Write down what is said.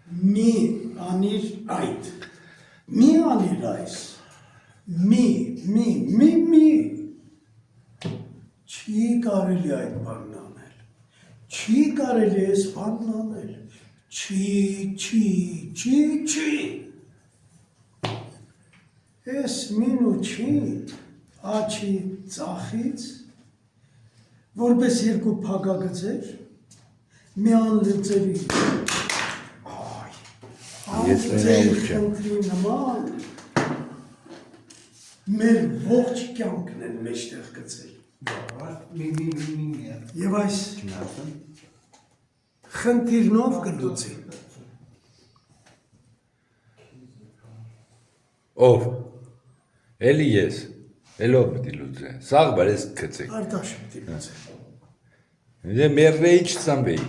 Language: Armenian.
մի անիր այդ, մի անիր այս, մի, չի կարելի այդ բանն անել, չի կարելի այս բանն անել, չի, ես մին ու չի, աչի ծախից, որպես երկու փակագծեր, մի անլծերի, անլծերի խնդրի նման, մեր ողջ կյանքն են մեջտեղ գծել։ Եվ այս խնդիրնով կլուծի։ Ով, էլի ես, էլով պիտի լուծե, սաղ բարես կծեք։ Արտաշ պիտի լուծե։ Մերրեի չծամբեի։